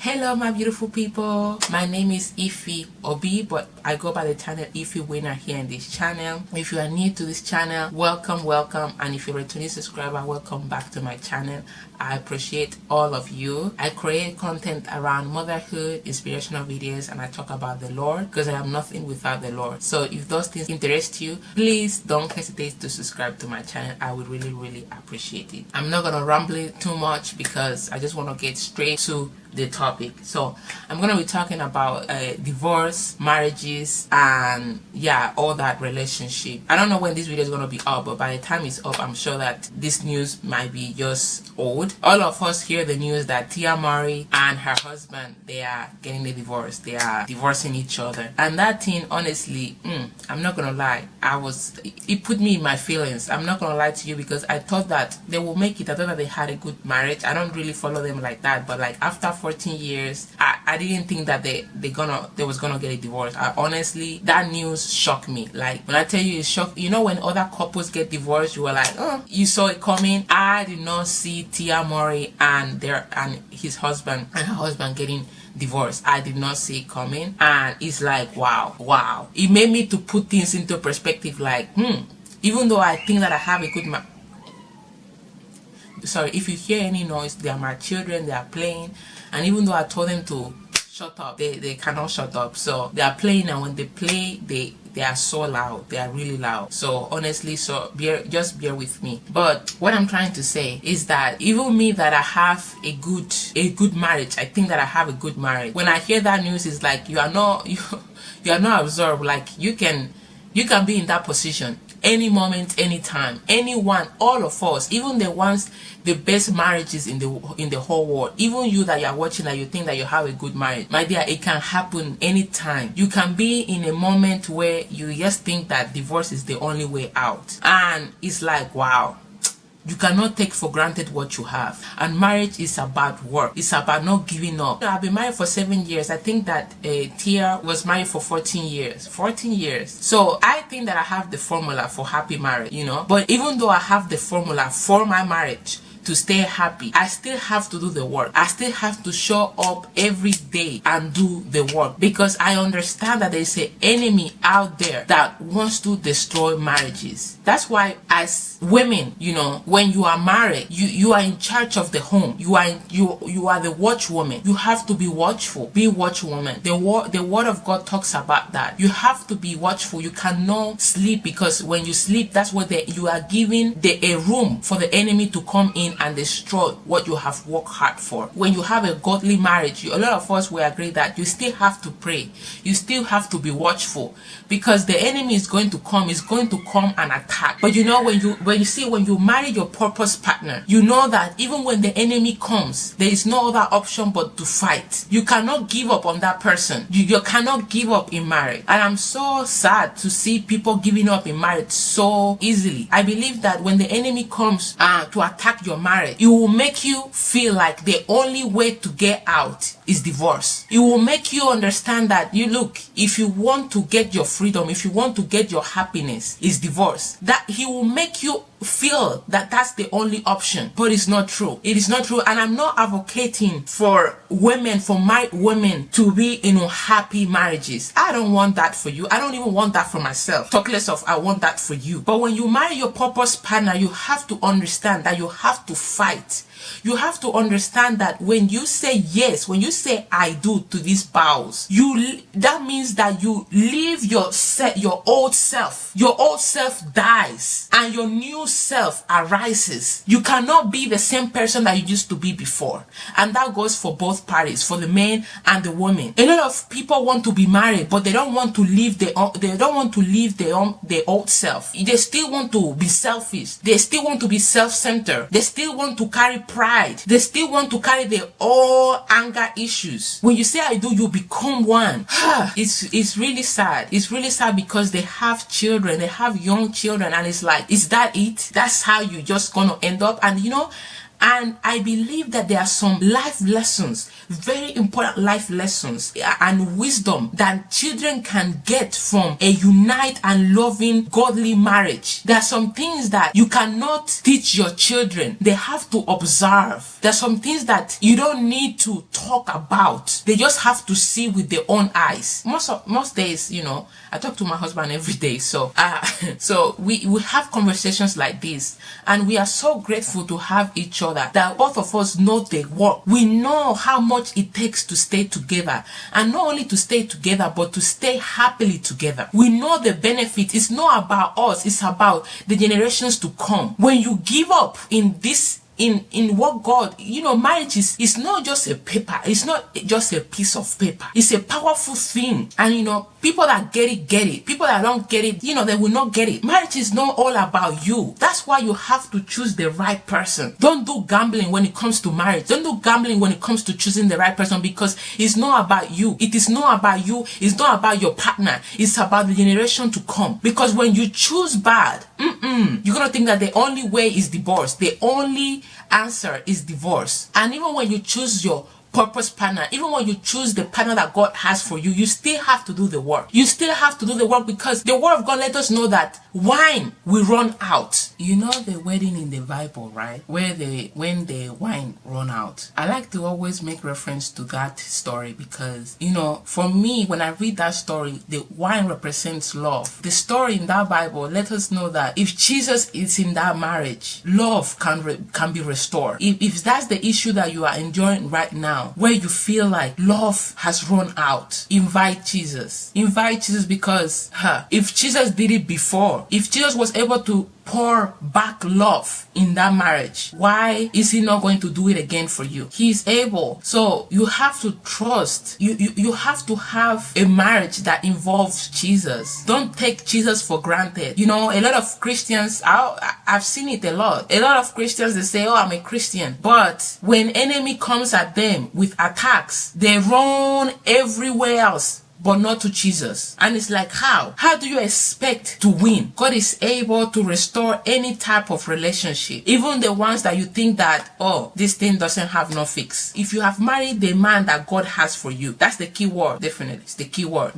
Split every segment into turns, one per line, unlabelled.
Hello my beautiful people, my name is Ify Obi, but I go by the channel Ify Winner here in this channel. If you are new to this channel, welcome, and if you're a returning subscriber, welcome back to my channel. I appreciate all of you. I create content around motherhood, inspirational videos, and I talk about the Lord because I am nothing without the Lord. So if those things interest you, please don't hesitate to subscribe to my channel. I would really appreciate it. I'm not gonna ramble too much because I just want to get straight to the topic. So I'm gonna be talking about divorce, marriages, and yeah, all that relationship. I don't know when this video is gonna be up, but by the time it's up, I'm sure that this news might be just old. All of us hear the news that Tia Murray and her husband, they are getting a divorce. They are divorcing each other, and that thing, honestly, I'm not gonna lie, it put me in my feelings. I'm not gonna lie to you because I thought that they will make it. I thought that they had a good marriage. I don't really follow them like that, but like after 14 years, I didn't think that they was gonna get a divorce. Honestly, that news shocked me. Like when I tell you, it shocked. You know, when other couples get divorced, you were like, oh, you saw it coming. I did not see Tia Murray and his husband and her husband getting divorce. I did not see it coming, and it's like wow. It made me to put things into perspective. Like, even though I think that I have a good sorry if you hear any noise, they are my children, they are playing, and even though I told them to shut up, they cannot shut up. So they are playing, and when they play, they are so loud. They are really loud. So honestly, just bear with me. But what I'm trying to say is that even me, that I have a good marriage, I think that I have a good marriage. When I hear that news, it's like you are not absorbed. Like you can be in that position any moment, anytime, anyone, all of us, even the best marriages in the whole world, even you that you are watching, that you think that you have a good marriage, my dear, it can happen anytime. You can be in a moment where you just think that divorce is the only way out, and it's like, wow. You cannot take for granted what you have. And marriage is about work. It's about not giving up. I've been married for 7 years. I think that Tia was married for 14 years. 14 years. So I think that I have the formula for happy marriage, you know. But even though I have the formula for my marriage to stay happy, I still have to do the work. I still have to show up every day and do the work, because I understand that there's an enemy out there that wants to destroy marriages. That's why, as women, you know, when you are married, you are in charge of the home. You are the watchwoman. You have to be watchful. Be watchwoman. The word of God talks about that. You have to be watchful. You cannot sleep, because when you sleep, that's what you are giving a room for the enemy to come in and destroy what you have worked hard for. When you have a godly marriage, a lot of us will agree that you still have to pray. You still have to be watchful, because the enemy is going to come. And attack. But you know, when you marry your purpose partner, you know that even when the enemy comes, there is no other option but to fight. You cannot give up on that person. You cannot give up in marriage. And I'm so sad to see people giving up in marriage so easily. I believe that when the enemy comes to attack your marriage, it will make you feel like the only way to get out is divorce. It will make you understand that, if you want to get your freedom, if you want to get your happiness, is divorce. That he will make you feel that that's the only option, but it's not true. It is not true. And I'm not advocating for married women to be in unhappy marriages. I don't want that for you. I don't even want that for myself. Talk less of I want that for you. But when you marry your purpose partner, you have to understand that you have to fight. You have to understand that when you say yes, when you say I do to these vows, that means that you leave your old self. Your old self dies and your new self arises. You cannot be the same person that you used to be before. And that goes for both parties, for the men and the women. A lot of people want to be married, but they don't want to leave their old self. They still want to be selfish. They still want to be self-centered. They still want to carry pride. They still want to carry their all anger issues. When you say I do, you become one. It's really sad. It's really sad, because they have children. They have young children, and it's like, is that it? That's how you just gonna end up? And And I believe that there are some life lessons, very important life lessons and wisdom that children can get from a unite and loving godly marriage. There are some things that you cannot teach your children. They have to observe. There are some things that you don't need to talk about. They just have to see with their own eyes. Most days, I talk to my husband every day. So we have conversations like this, and we are so grateful to have each other, that both of us know the work. We know how much it takes to stay together, and not only to stay together, but to stay happily together. We know the benefit. It's not about us, it's about the generations to come. When you give up in this, in what God, marriage is not just a paper. It's not just a piece of paper. It's a powerful thing. And people that get it, get it. People that don't get it, they will not get it. Marriage is not all about you. That's why you have to choose the right person. Don't do gambling when it comes to marriage. Don't do gambling when it comes to choosing the right person, because it's not about you. It is not about you. It's not about your partner. It's about the generation to come. Because when you choose bad, you're gonna think that the only way is divorce. The only answer is divorce. And even when you choose your purpose partner, even when you choose the partner that God has for you, you still have to do the work. You still have to do the work, because the word of God let us know that wine will run out. The wedding in the Bible, right? When the wine run out. I like to always make reference to that story because, for me, when I read that story, the wine represents love. The story in that Bible let us know that if Jesus is in that marriage, love can be restored. If that's the issue that you are enjoying right now, where you feel like love has run out, invite Jesus. Invite Jesus, because if Jesus did it before, if Jesus was able to pour back love in that marriage, why is he not going to do it again for you? He is able. So you have to trust. You have to have a marriage that involves Jesus. Don't take Jesus for granted. A lot of Christians, I've seen it a lot. A lot of Christians, they say, oh, I'm a Christian. But when enemy comes at them with attacks, they run everywhere else, but not to Jesus. And it's like, how do you expect to win? God is able to restore any type of relationship, even the ones that you think that, oh, this thing doesn't have no fix. If you have married the man that God has for you, that's the key word. Definitely, it's the key word.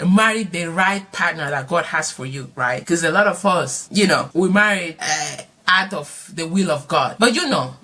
Marry the right partner that God has for you, right? Because a lot of us, we married out of the will of God. But you know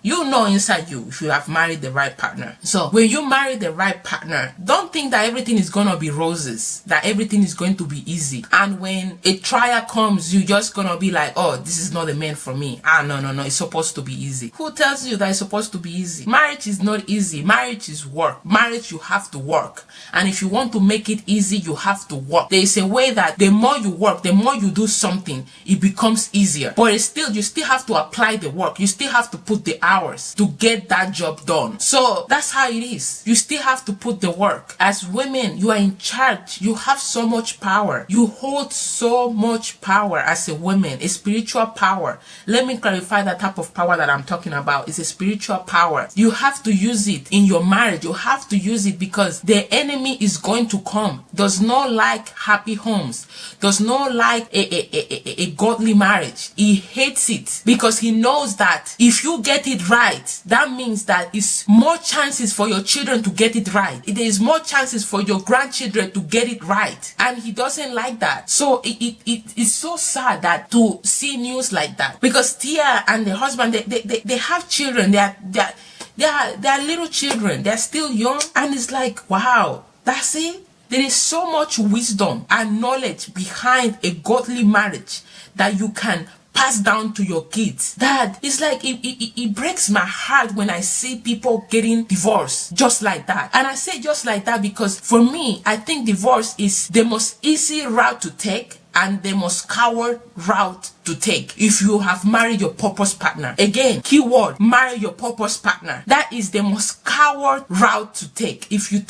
inside you if you have married the right partner. So when you marry the right partner, don't think that everything is gonna be roses, that everything is going to be easy. And when a trial comes, you're just gonna be like, oh, this is not the man for me. No, it's supposed to be easy. Who tells you that it's supposed to be easy? Marriage is not easy. Marriage is work. Marriage, you have to work. And if you want to make it easy, you have to work. There is a way that the more you work, the more you do something, it becomes easier. But you still have to apply the work. You still have to put the hours to get that job done. So that's how it is. You still have to put the work. As women, you are in charge. You have so much power. You hold so much power as a woman, a spiritual power. Let me clarify that type of power that I'm talking about. It's a spiritual power. You have to use it in your marriage. You have to use it because the enemy is going to come. Does not like happy homes. Does not like a godly marriage. He hates it because he knows that if you get it right, that means that it's more chances for your children to get it right. There is more chances for your grandchildren to get it right. And he doesn't like that. So it's so sad that to see news like that, because Tia and the husband, they have children. They are little children. They're still young. And it's like, wow, that's it. There is so much wisdom and knowledge behind a godly marriage that you can pass down to your kids. That it's like it breaks my heart when I see people getting divorced just like that. And I say just like that because for me, I think divorce is the most easy route to take and the most coward route to take if you have married your purpose partner. Again, keyword, marry your purpose partner. That is the most coward route to take if you're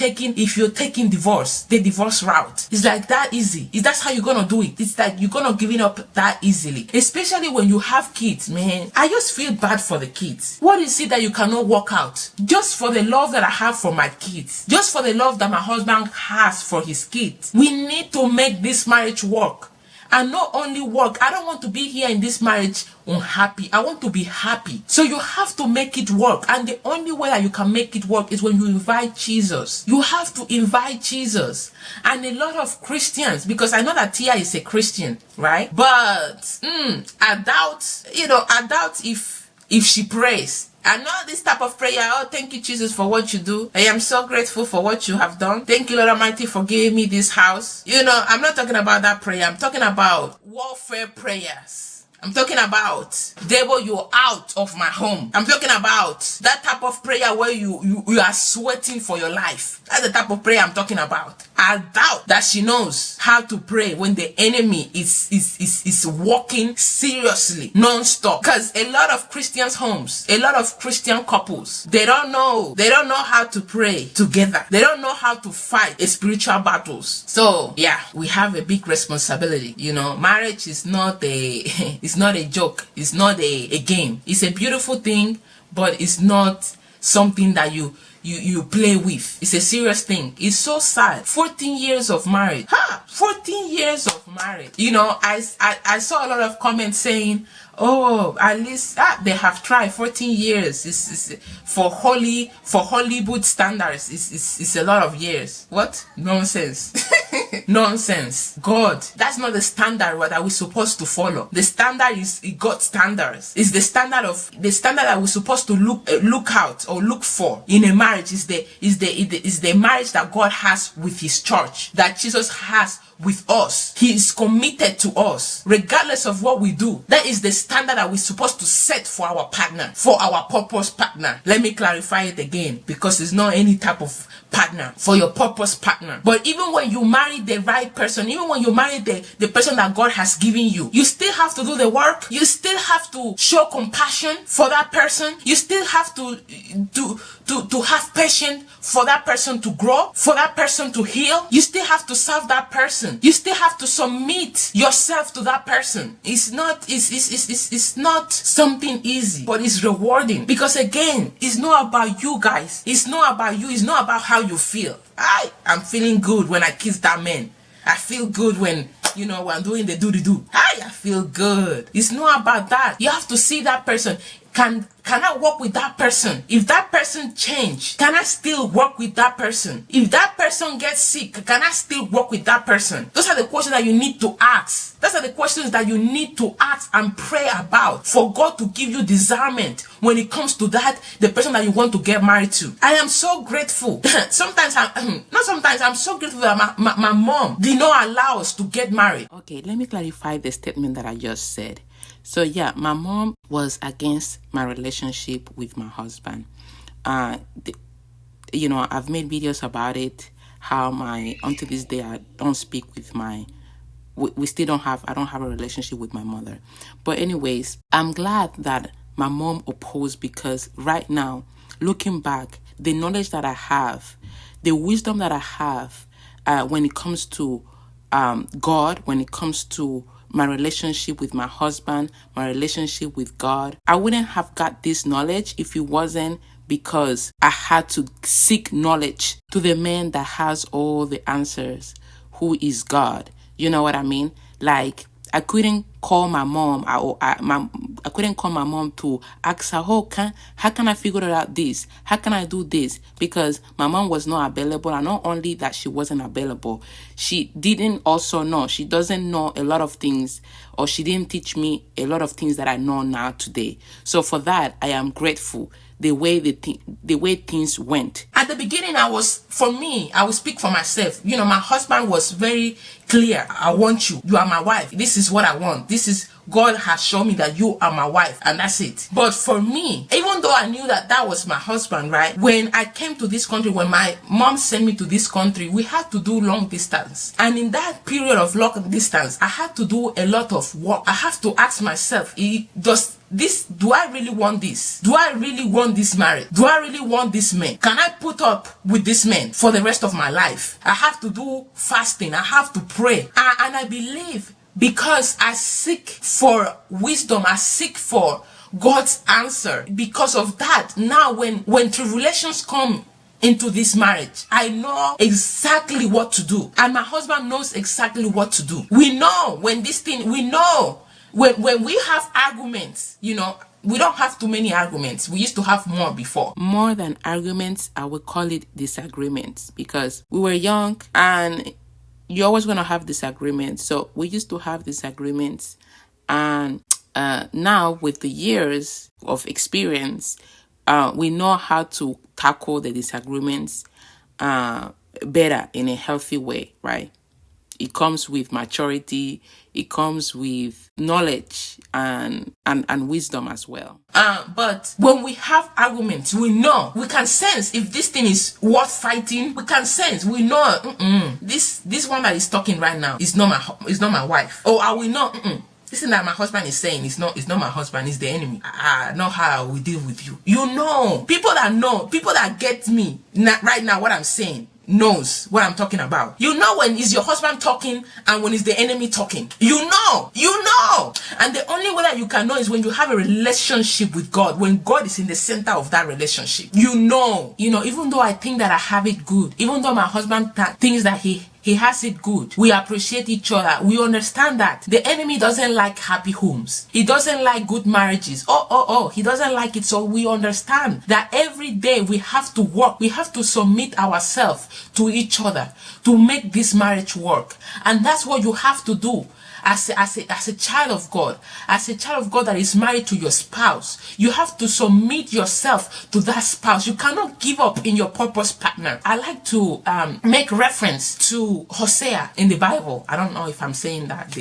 taking divorce, the divorce route. It's like that easy. That's how you're gonna do it. It's like you're gonna give it up that easily. Especially when you have kids, man. I just feel bad for the kids. What is it that you cannot work out? Just for the love that I have for my kids. Just for the love that my husband has for his kids. We need to make this marriage work. and not only work. I don't want to be here in this marriage unhappy. I want to be happy. So you have to make it work. And the only way that you can make it work is when you invite Jesus. You have to invite Jesus. And a lot of Christians, because I know that Tia is a Christian, right? But I doubt if she prays. I know this type of prayer. Oh, thank you, Jesus, for what you do. I am so grateful for what you have done. Thank you, Lord Almighty, for giving me this house. I'm not talking about that prayer. I'm talking about warfare prayers. I'm talking about, devil, you're out of my home. I'm talking about that type of prayer where you are sweating for your life. That's the type of prayer I'm talking about. I doubt that she knows how to pray when the enemy is walking seriously, non-stop. Because a lot of Christians' homes, a lot of Christian couples, they don't know how to pray together. They don't know how to fight spiritual battles. So yeah, we have a big responsibility. Marriage is not it's not a joke. It's not a game. It's a beautiful thing, but it's not something that you play with. It's a serious thing. It's so sad. 14 years of marriage. 14 years of marriage. I saw a lot of comments saying, oh, at least they have tried 14 years. It's for Hollywood standards. It's a lot of years. What? Nonsense. Nonsense. God, that's not the standard that we're supposed to follow. The standard is God's standards. It's the standard that we're supposed to look out or look for in a marriage. Is the marriage that God has with His church, that Jesus has with us. He is committed to us regardless of what we do. That is the standard that we're supposed to set for our partner, for our purpose partner. Let me clarify it again, because it's not any type of partner, for your purpose partner. But even when you marry the right person, even when you marry the person that God has given you, you still have to do the work. You still have to show compassion for that person. You still have to have patience for that person to grow, for that person to heal. You still have to serve that person. You still have to submit yourself to that person. It's not something easy, but it's rewarding, because again, it's not about you guys. It's not about you. It's not about how you feel. I'm feeling good when I kiss that man. I feel good when I'm doing the do. I feel good. It's not about that. You have to see that person. Can I work with that person? If that person change, can I still work with that person? If that person gets sick, can I still work with that person? Those are the questions that you need to ask. Those are the questions that you need to ask and pray about, for God to give you discernment when it comes to the person that you want to get married to. I am so grateful. I'm so grateful that my mom did not allow us to get married. Okay, let me clarify the statement that I just said. So yeah, my mom was against my relationship with my husband. I've made videos about it, how until this day I don't speak with I don't have a relationship with my mother. But anyways, I'm glad that my mom opposed, because right now, looking back, the knowledge that I have, the wisdom that I have when it comes to God, when it comes to my relationship with my husband, my relationship with God, I wouldn't have got this knowledge if it wasn't because I had to seek knowledge to the man that has all the answers, who is God. You know what I mean? Like, I couldn't call my mom. I couldn't call my mom to ask her, how can I figure out this? How can I do this? Because my mom was not available. And not only that she wasn't available, she didn't also know. She doesn't know a lot of things, or she didn't teach me a lot of things that I know now today. So for that, I am grateful. The way things went. At the beginning, I will speak for myself. My husband was very clear. I want you. You are my wife. This is what I want. God has shown me that you are my wife, and that's it. But for me, even though I knew that was my husband, right? When I came to this country, when my mom sent me to this country, we had to do long distance. And in that period of long distance, I had to do a lot of work. I have to ask myself, do I really want this? Do I really want this marriage? Do I really want this man? Can I put up with this man for the rest of my life? I have to do fasting. I have to pray. And I believe, because I seek for wisdom, I seek for God's answer. Because of that, now when tribulations come into this marriage. I know exactly what to do, and my husband knows exactly what to do. We know when this thing, we know when we have arguments, you know, we don't have too many arguments. We used to have more before. More than arguments, I would call it disagreements, because we were young and you're always going to have disagreements. So we used to have disagreements, and now with the years of experience, we know how to tackle the disagreements better in a healthy way, right? It comes with maturity. It comes with knowledge and wisdom as well. But when we have arguments, we know, we can sense if this thing is worth fighting. We can sense, we know, this one that is talking right now is not my wife. Or I will know, this thing that my husband is saying is not my husband, it's the enemy. I know how we deal with you. You know, people that get me right now, what I'm saying, knows what I'm talking about. You know when it's your husband talking and when it's the enemy talking. You know. And the only way that you can know is when you have a relationship with God, when God is in the center of that relationship. You know, even though I think that I have it good, even though my husband thinks that he has it good, we appreciate each other. We understand that the enemy doesn't like happy homes. He doesn't like good marriages. He doesn't like it. So we understand that every day we have to work. We have to submit ourselves to each other to make this marriage work. And that's what you have to do. As a child of God, that is married to your spouse, you have to submit yourself to that spouse. You cannot give up in your purpose partner. I like to make reference to Hosea in the Bible. I don't know if I'm saying that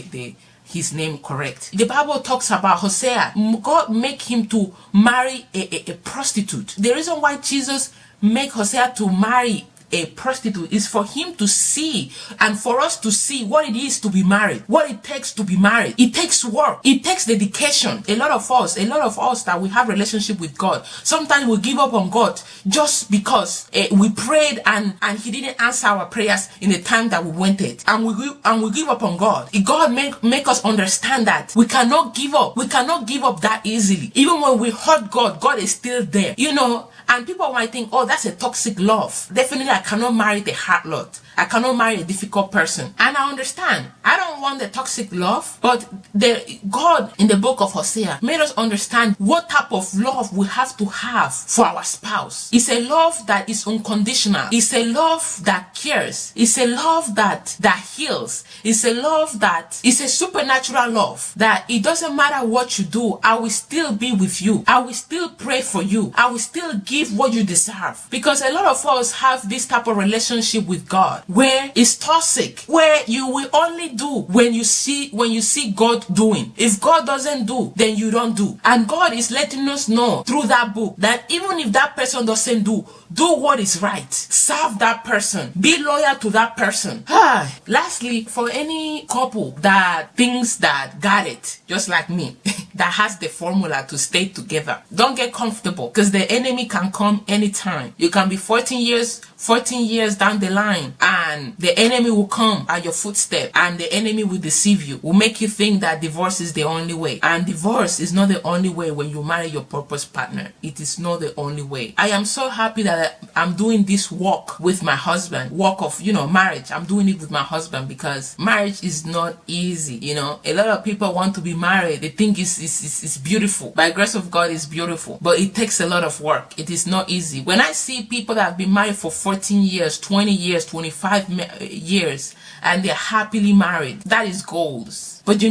his name correct. The Bible talks about Hosea. God make him to marry a prostitute. The reason why Jesus make Hosea to marry a prostitute is for him to see, and for us to see what it is to be married, what it takes to be married. It takes work, it takes dedication. A lot of us that we have relationship with God, sometimes we give up on God just because we prayed and he didn't answer our prayers in the time that we wanted, and we give up on God. God make us understand that we cannot give up that easily. Even when we hurt God is still there, and people might think, oh, that's a toxic love. Definitely I cannot marry the hard lot. I cannot marry a difficult person. And I understand. I don't want the toxic love. But God in the book of Hosea made us understand what type of love we have to have for our spouse. It's a love that is unconditional. It's a love that cares. It's a love that heals. It's a love that is a supernatural love. That it doesn't matter what you do, I will still be with you. I will still pray for you. I will still give what you deserve. Because a lot of us have this type of relationship with God where it's toxic, where you will only do when you see God doing. If God doesn't do, then you don't do. And God is letting us know through that book that even if that person doesn't do what is right. Serve that person. Be loyal to that person. Lastly, for any couple that thinks that got it, just like me, that has the formula to stay together, don't get comfortable, because the enemy can come anytime. You can be 14 years down the line and the enemy will come at your footstep, and the enemy will deceive you, will make you think that divorce is the only way. And divorce is not the only way when you marry your purpose partner. It is not the only way. I am so happy that I'm doing this walk with my husband, walk of marriage. I'm doing it with my husband because marriage is not easy. A lot of people want to be married. They think it's beautiful. By the grace of God, it's beautiful, but it takes a lot of work. It is not easy. When I see people that have been married for 14 years, 20 years, 25 years, and they're happily married, that is goals. But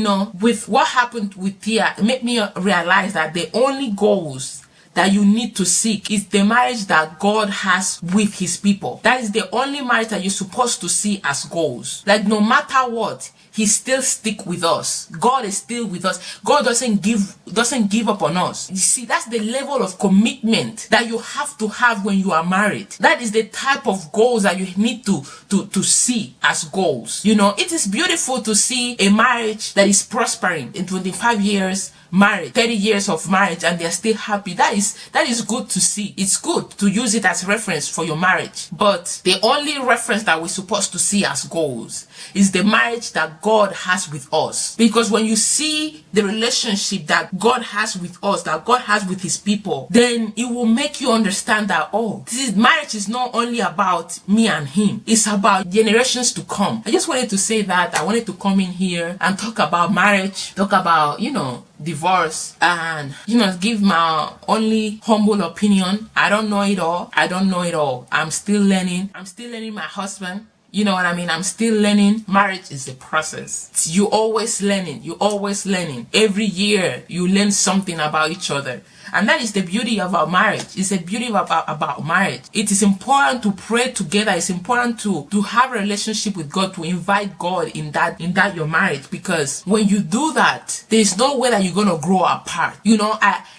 with what happened with Tia, it made me realize that the only goals that you need to seek is the marriage that God has with his people. That is the only marriage that you're supposed to see as goals. Like no matter what, he still stick with us. God is still with us. God doesn't give up on us. You see, that's the level of commitment that you have to have when you are married. That is the type of goals that you need to see as goals. It is beautiful to see a marriage that is prospering in 25 years. marriage, 30 years of marriage, and they're still happy. That is good to see. It's good to use it as reference for your marriage. But the only reference that we're supposed to see as goals is the marriage that God has with us. Because when you see the relationship that God has with us, that God has with his people, then it will make you understand that, oh, marriage is not only about me and him, it's about generations to come. I just wanted to say that. I wanted to come in here and talk about marriage, talk about, divorce, and give my only humble opinion. I don't know it all. I'm still learning. My husband. You know what I mean? I'm still learning. Marriage is a process. You always learning. Every year you learn something about each other. And that is the beauty of our marriage. It's the beauty about marriage. It is important to pray together. It's important to have a relationship with God, to invite God in that your marriage. Because when you do that, there's no way that you're gonna grow apart.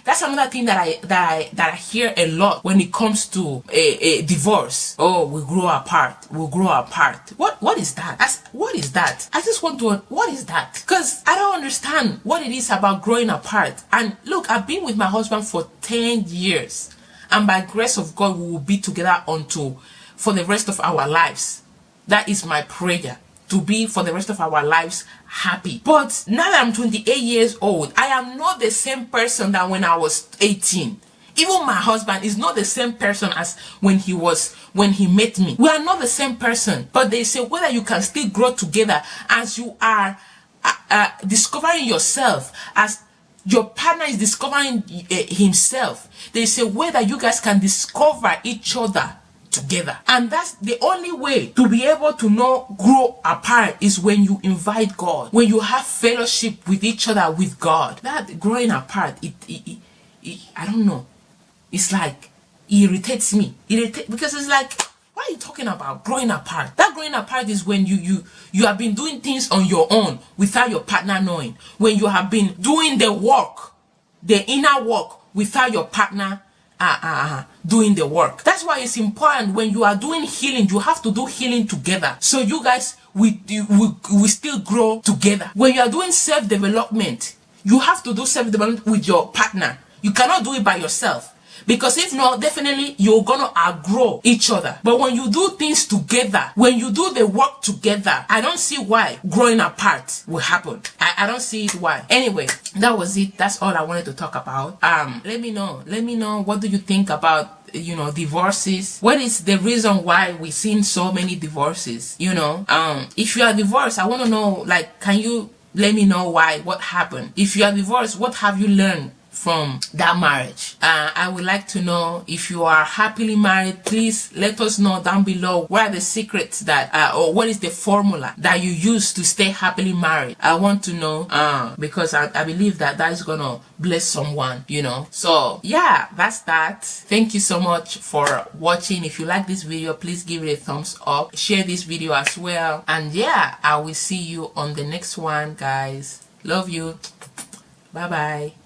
That's another thing that I hear a lot when it comes to a divorce. Oh, we grow apart. What is that? What is that? I just want to. What is that? Because I don't understand what it is about growing apart. And look, I've been with my husband for 10 years, and by grace of God we will be together for the rest of our lives. That is my prayer, to be for the rest of our lives happy. But now that I'm 28 years old, I am not the same person that when I was 18. Even my husband is not the same person as when he met me. We are not the same person. But they say whether you can still grow together as you are discovering yourself, as your partner is discovering himself. They say whether you guys can discover each other together. And that's the only way to be able to not grow apart, is when you invite God, when you have fellowship with each other, with God. That growing apart, I don't know. It's like, it irritates me. Because it's like, what are you talking about? Growing apart. That growing apart is when you have been doing things on your own without your partner knowing. When you have been doing the work, the inner work, without your partner doing the work. That's why it's important when you are doing healing, you have to do healing together. So you guys, we still grow together. When you are doing self-development, you have to do self-development with your partner. You cannot do it by yourself. Because if not, definitely you're gonna outgrow each other. But when you do things together, when you do the work together, I don't see why growing apart will happen. I don't see it why. Anyway, that was it. That's all I wanted to talk about. Let me know what do you think about divorces. What is the reason why we've seen so many divorces? If you are divorced, I want to know, like, can you let me know why? What happened? If you are divorced, what have you learned from that marriage? I would like to know. If you are happily married, please let us know down below what are the secrets that or what is the formula that you use to stay happily married. I want to know, because I believe that is gonna bless someone, so yeah, that's that. Thank you so much for watching. If you like this video, please give it a thumbs up, share this video as well, and yeah, I will see you on the next one, guys. Love you. Bye bye.